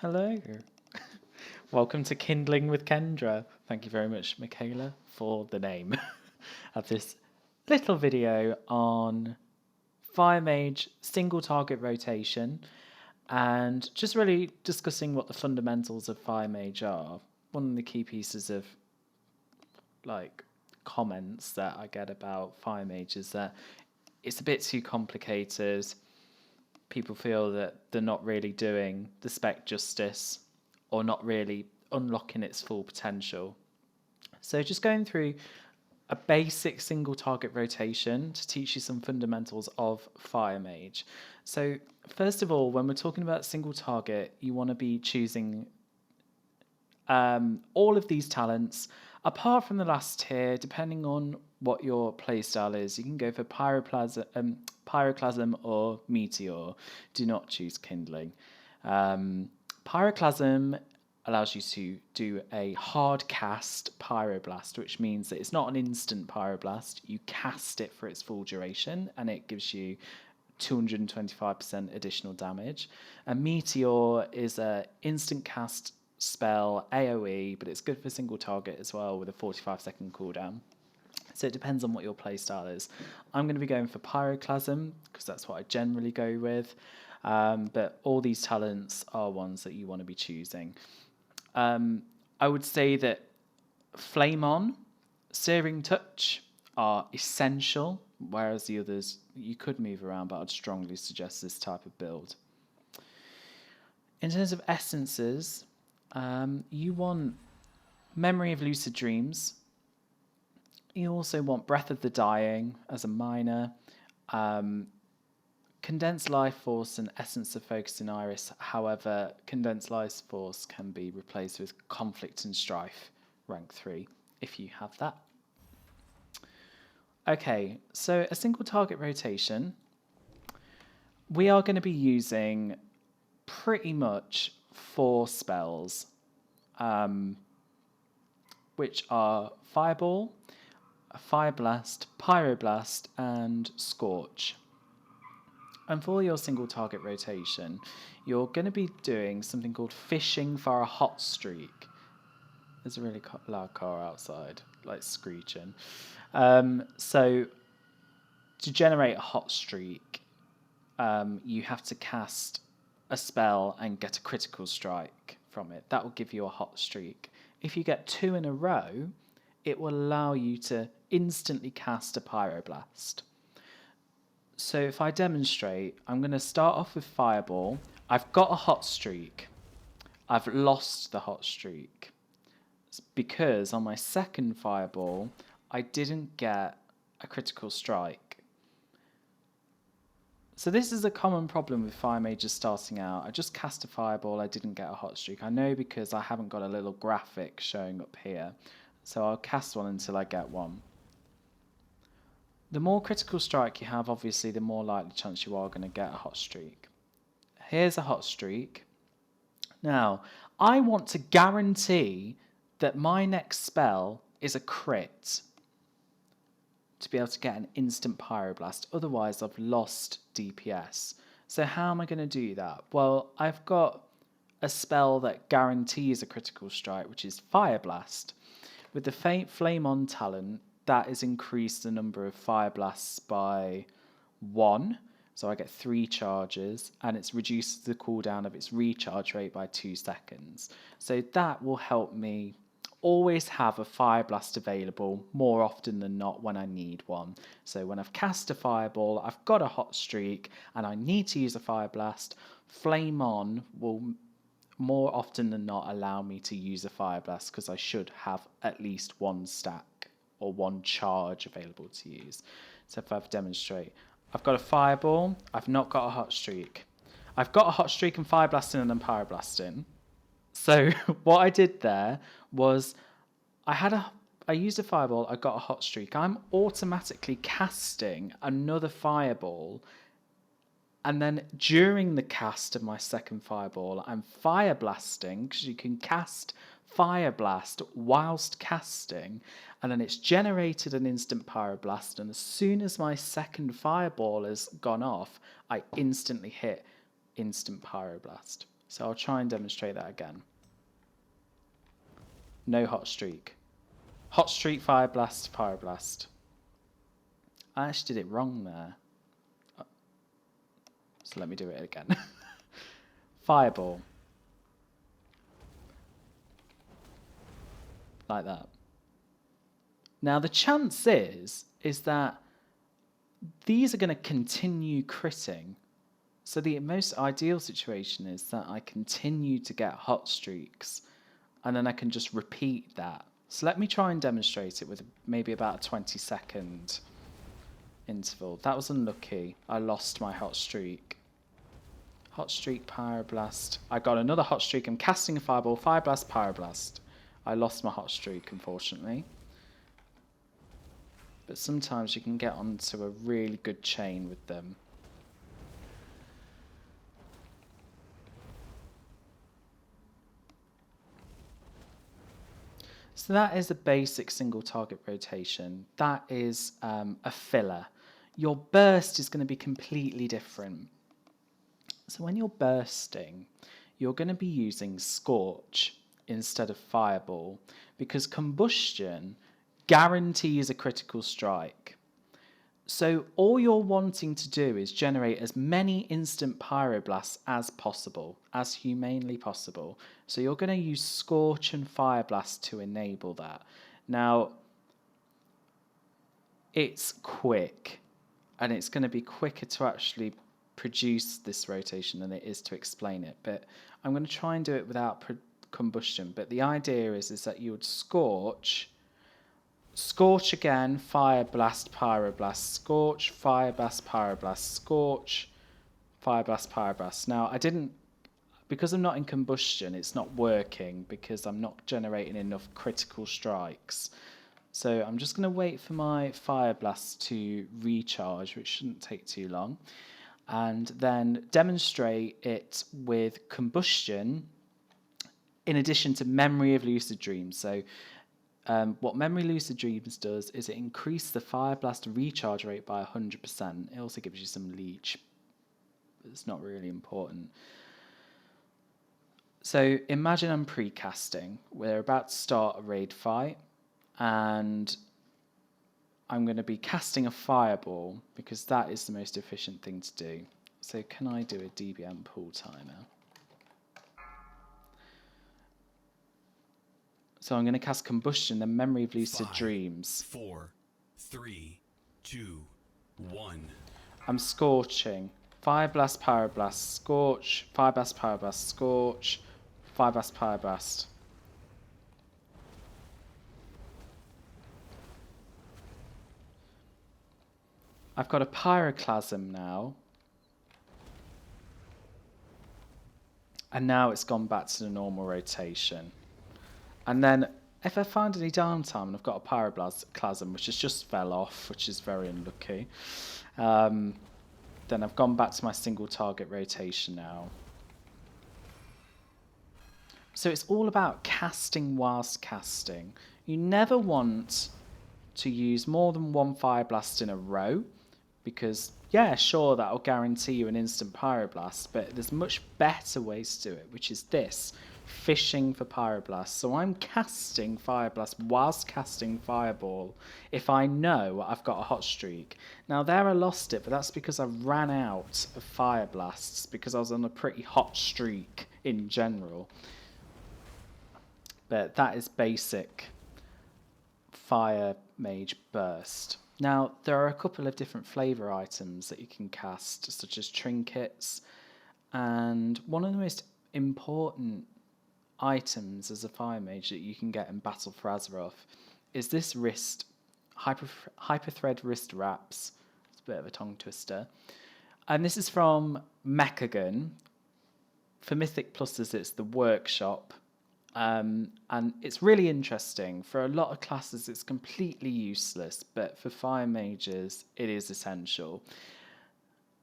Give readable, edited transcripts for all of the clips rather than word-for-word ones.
Hello. Welcome to Kindling with Kendre. Thank you very much, Michaela, for the name of this little video on Fire Mage single target rotation and just really discussing what the fundamentals of Fire Mage are. One of the key pieces of comments that I get about Fire Mage is that it's a bit too complicated. People feel that they're not really doing the spec justice or not really unlocking its full potential. So just going through a basic single target rotation to teach you some fundamentals of Fire Mage. So first of all, when we're talking about single target, you want to be choosing all of these talents, apart from the last tier, depending on what your playstyle is. You can go for Pyroclasm or Meteor. Do not choose Kindling. Pyroclasm allows you to do a hard cast Pyroblast, which means that it's not an instant Pyroblast. You cast it for its full duration, and it gives you 225% additional damage. A Meteor is an instant cast spell, AoE, but it's good for single target as well with a 45-second cooldown. So it depends on what your playstyle is. I'm going to be going for Pyroclasm because that's what I generally go with. But all these talents are ones that you want to be choosing. I would say that Flame On, Searing Touch are essential, whereas the others you could move around, but I'd strongly suggest this type of build. In terms of essences, you want Memory of Lucid Dreams. You also want Breath of the Dying as a minor. Condensed Life Force and Essence of Focusing Iris. However, Condensed Life Force can be replaced with Conflict and Strife, rank 3, if you have that. Okay, so a single target rotation. We are going to be using pretty much 4 spells, which are Fireball, Fire Blast, Pyroblast, and Scorch. And for your single target rotation, you're going to be doing something called Fishing for a Hot Streak. There's a really loud car outside, like screeching. So to generate a hot streak, you have to cast a spell and get a critical strike from it. That will give you a hot streak. If you get 2 in a row, it will allow you to instantly cast a Pyroblast. So if I demonstrate, I'm going to start off with Fireball. I've got a hot streak. I've lost the hot streak. It's because on my second Fireball, I didn't get a critical strike. So this is a common problem with Fire Mages starting out. I just cast a Fireball, I didn't get a hot streak. I know because I haven't got a little graphic showing up here. So I'll cast one until I get one. The more critical strike you have, obviously, the more likely chance you are going to get a hot streak. Here's a hot streak. Now, I want to guarantee that my next spell is a crit to be able to get an instant Pyroblast. Otherwise, I've lost DPS. So how am I going to do that? Well, I've got a spell that guarantees a critical strike, which is Fire Blast. With the Flame On talent, that has increased the number of Fire Blasts by 1. So I get 3 charges, and it's reduced the cooldown of its recharge rate by 2 seconds. So that will help me always have a Fire Blast available more often than not when I need one. So when I've cast a Fireball, I've got a hot streak, and I need to use a Fire Blast, Flame On will more often than not allow me to use a Fire Blast because I should have at least 1 stack or 1 charge available to use. So if I demonstrate, I've got a Fireball, I've not got a hot streak. I've got a hot streak and Fire Blasting and then Pyroblasting. So what I did there was I used a Fireball, I got a hot streak. I'm automatically casting another Fireball, and then during the cast of my second Fireball, I'm Fire Blasting, because you can cast Fire Blast whilst casting, and then it's generated an instant Pyroblast, and as soon as my second Fireball has gone off, I instantly hit instant Pyroblast. So I'll try and demonstrate that again. No hot streak. Hot streak, fire blast, pyroblast. I actually did it wrong there. So let me do it again. Fireball. Like that. Now the chance is that these are going to continue critting. So the most ideal situation is that I continue to get hot streaks and then I can just repeat that. So let me try and demonstrate it with maybe about a 20-second interval. That was unlucky. I lost my hot streak. Hot streak, pyroblast. I got another hot streak. I'm casting a fireball, fireblast, pyroblast. I lost my hot streak, unfortunately. But sometimes you can get onto a really good chain with them. So that is a basic single target rotation. That is a filler. Your burst is going to be completely different. So when you're bursting, you're going to be using Scorch instead of Fireball because combustion guarantees a critical strike. So all you're wanting to do is generate as many instant pyroblasts as possible, as humanely possible. So you're going to use Scorch and Fireblast to enable that. Now, it's quick, and it's going to be quicker to actually produce this rotation than it is to explain it. But I'm going to try and do it without combustion. But the idea is that you would Scorch again, fire blast, pyroblast, Scorch, fire blast, pyroblast, Scorch, fire blast, pyroblast. Now, because I'm not in combustion, it's not working because I'm not generating enough critical strikes. So I'm just going to wait for my fire blast to recharge, which shouldn't take too long, and then demonstrate it with combustion in addition to Memory of Lucid Dreams. So what Memory Lucid Dreams does is it increases the Fire Blast recharge rate by 100%. It also gives you some leech. It's not really important. So imagine I'm pre-casting. We're about to start a raid fight, and I'm going to be casting a fireball because that is the most efficient thing to do. So can I do a DBM pool timer? So I'm going to cast Combustion, then Memory of Lucid Dreams. 4, 3, 2, 1. I'm Scorching. Fire Blast, Pyroblast, Scorch. Fire Blast, Pyroblast, Scorch. Fire Blast, Pyroblast. I've got a Pyroclasm now. And now it's gone back to the normal rotation. And then if I find any downtime and I've got a Pyroclasm, which has just fell off, which is very unlucky, then I've gone back to my single target rotation now. So it's all about casting whilst casting. You never want to use more than one Fire Blast in a row because, yeah, sure, that'll guarantee you an instant Pyroblast, but there's much better ways to do it, which is this. Fishing for Pyroblast. So I'm casting Fireblast whilst casting Fireball if I know I've got a hot streak. Now there I lost it, but that's because I ran out of Fireblasts because I was on a pretty hot streak in general. But that is basic Fire Mage Burst. Now there are a couple of different flavour items that you can cast, such as trinkets, and one of the most important items as a fire mage that you can get in Battle for Azeroth is this wrist, hyperthread wrist wraps. It's a bit of a tongue twister. And this is from Mechagon. For Mythic Pluses, it's the workshop. And it's really interesting. For a lot of classes, it's completely useless, but for fire mages, it is essential.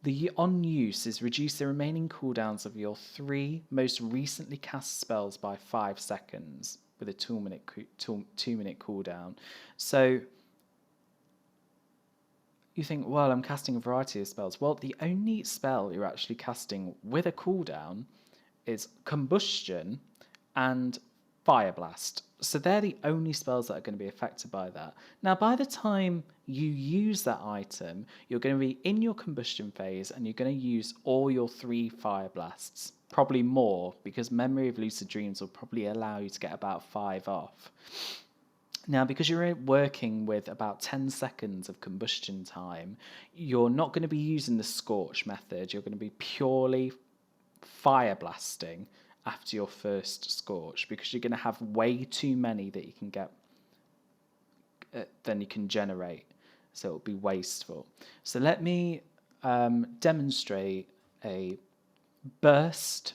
The on use is reduce the remaining cooldowns of your 3 most recently cast spells by 5 seconds with a 2-minute cooldown. So you think, well, I'm casting a variety of spells. Well, the only spell you're actually casting with a cooldown is Combustion and Fire Blast. So they're the only spells that are going to be affected by that. Now, by the time you use that item, you're going to be in your combustion phase and you're going to use all your 3 Fire Blasts. Probably more, because Memory of Lucid Dreams will probably allow you to get about 5 off. Now, because you're working with about 10 seconds of combustion time, you're not going to be using the Scorch method. You're going to be purely fire blasting after your first Scorch, because you're going to have way too many that you can get, than you can generate. So it'll be wasteful. So let me demonstrate a burst,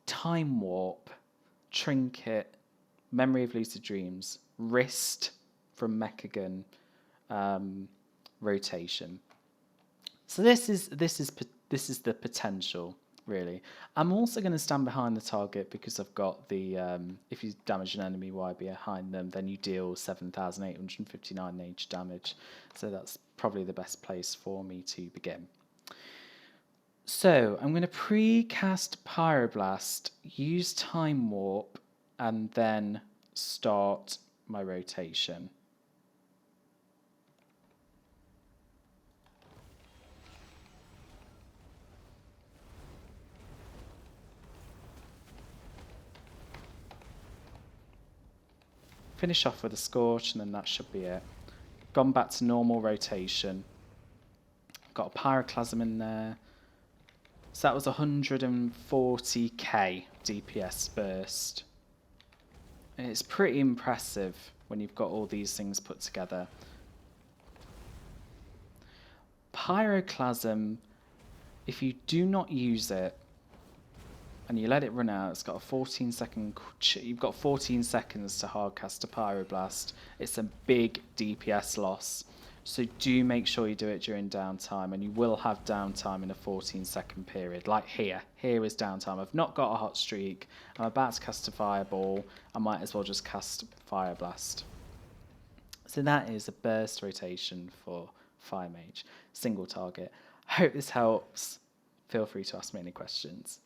time warp, trinket, Memory of Lucid Dreams, wrist from Mechagon, rotation. So this is the potential, really. I'm also going to stand behind the target because I've got the if you damage an enemy while behind them, then you deal 7,859 Mage damage. So that's probably the best place for me to begin. So I'm going to pre-cast Pyroblast, use Time Warp, and then start my rotation. Finish off with a Scorch, and then that should be it. Gone back to normal rotation. Got a Pyroclasm in there. So that was 140k DPS burst. And it's pretty impressive when you've got all these things put together. Pyroclasm, if you do not use it and you let it run out, it's got a 14 second. You've got 14 seconds to hardcast a Pyroblast. It's a big DPS loss. So do make sure you do it during downtime, and you will have downtime in a 14-second period. Like here. Here is downtime. I've not got a hot streak. I'm about to cast a Fireball. I might as well just cast Fire Blast. So that is a burst rotation for Fire Mage. Single target. Hope this helps. Feel free to ask me any questions.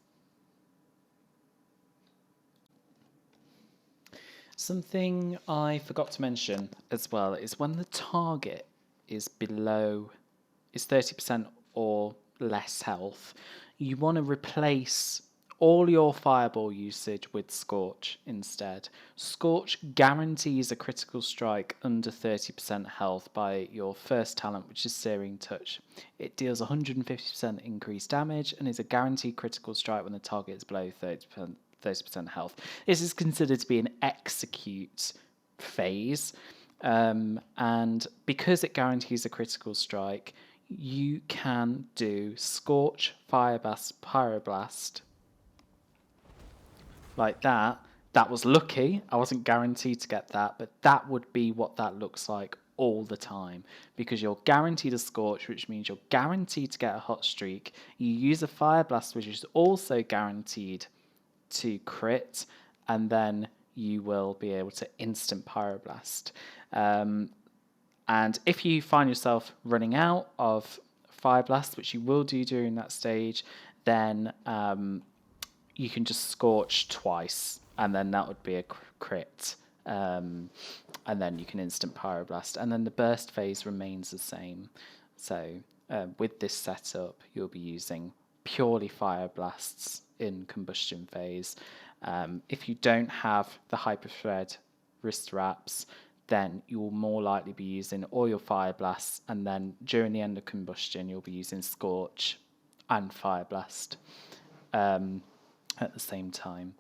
Something I forgot to mention as well is when the target is 30% or less health, you want to replace all your Fireball usage with Scorch instead. Scorch guarantees a critical strike under 30% health by your first talent, which is Searing Touch. It deals 150% increased damage and is a guaranteed critical strike when the target is below 30% health. This is considered to be an execute phase. And because it guarantees a critical strike, you can do Scorch, Fireblast, Pyroblast like that. That was lucky. I wasn't guaranteed to get that, but that would be what that looks like all the time, because you're guaranteed a Scorch, which means you're guaranteed to get a hot streak. You use a Fireblast, which is also guaranteed to crit, and then you will be able to instant Pyroblast. And if you find yourself running out of Fire Blast, which you will do during that stage, then you can just Scorch twice, and then that would be a crit. And then you can instant Pyroblast, and then the burst phase remains the same. So with this setup, you'll be using purely Fire Blasts in combustion phase. If you don't have the Hyper Thread wrist wraps, then you will more likely be using all your Fire Blasts, and then during the end of combustion, you'll be using Scorch and Fire Blast at the same time.